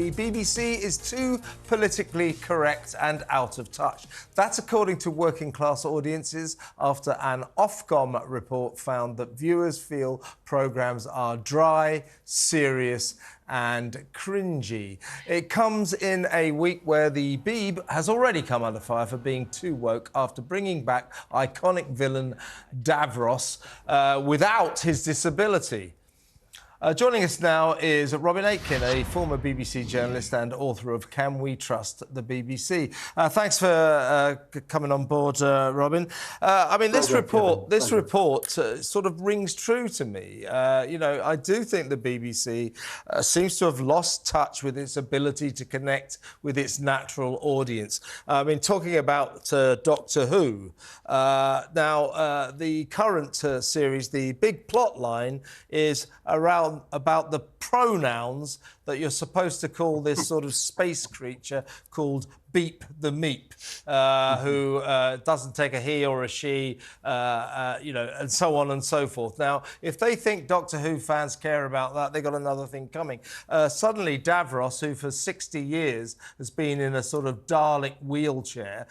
the BBC is too politically correct and out of touch. That's according to working class audiences after an Ofcom report found that viewers feel programmes are dry, serious and cringy. It comes in a week where the Beeb has already come under fire for being too woke after bringing back iconic villain Davros without his disability. Joining us now is Robin Aitken, a former BBC journalist and author of Can We Trust the BBC? Thanks for coming on board, Robin. I mean, this report sort of rings true to me. You know, I do think the BBC seems to have lost touch with its ability to connect with its audience. I mean, talking about Doctor Who, now the current series, the big plot line is about the pronouns that you're supposed to call this sort of space creature called Beep the Meep, who doesn't take a he or a she, you know, and so on and so forth. Now, if they think Doctor Who fans care about that, they've got another thing coming. Suddenly, Davros, who for 60 years has been in a sort of Dalek wheelchair,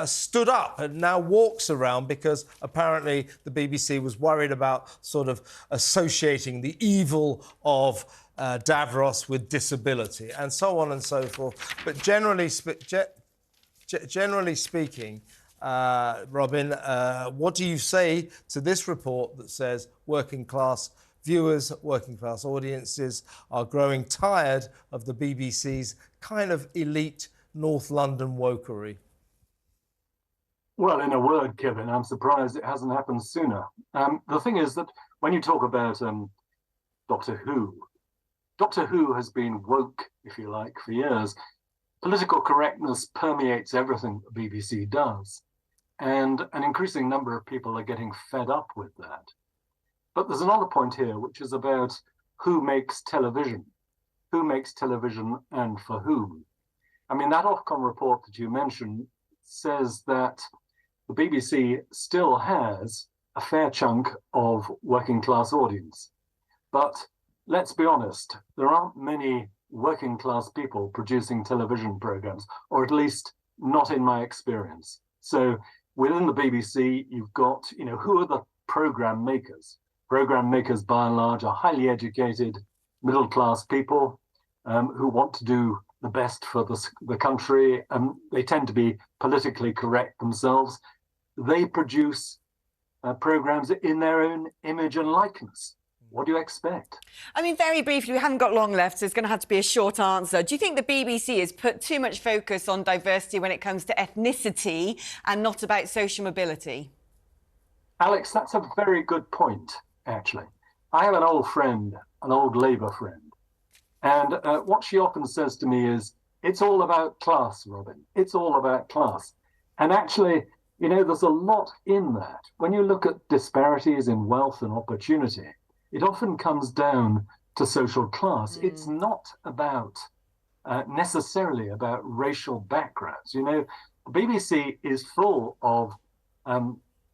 stood up and now walks around because apparently the BBC was worried about sort of associating the evil of Davros with disability and so on and so forth. But generally speaking, Robin, what do you say to this report that says working class viewers, working class audiences are growing tired of the BBC's kind of elite North London wokery? Well, in a word, Kevin, I'm surprised it hasn't happened sooner. The thing is that when you talk about Doctor Who has been woke, if you like, for years. Political correctness permeates everything the BBC does. And an increasing number of people are getting fed up with that. But there's another point here, which is about who makes television. Who makes television and for whom? I mean, that Ofcom report that you mentioned says that the BBC still has a fair chunk of working class audience. But let's be honest, there aren't many working class people producing television programs, or at least not in my experience. So within the BBC, you've got, you know, who are the program makers? Program makers, by and large, are highly educated, middle class people who want to do the best for the country. They tend to be politically correct themselves. They produce programs in their own image and likeness. What do you expect? I mean, very briefly, we haven't got long left, so it's going to have to be a short answer. Do you think the BBC has put too much focus on diversity when it comes to ethnicity and not about social mobility? Alex, that's a very good point, actually. I have an old friend, an old Labour friend, and what she often says to me is, it's all about class, Robin. It's all about class. And actually, you know, there's a lot in that. When you look at disparities in wealth and opportunity, it often comes down to social class. It's not about necessarily about racial backgrounds. You know, the BBC is full of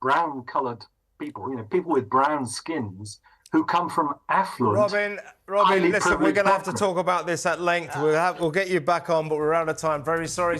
brown-coloured people, you know, people with brown skins who come from affluent. Robin, listen, we're going to have to talk about this at length. We'll get you back on, but we're out of time. Very sorry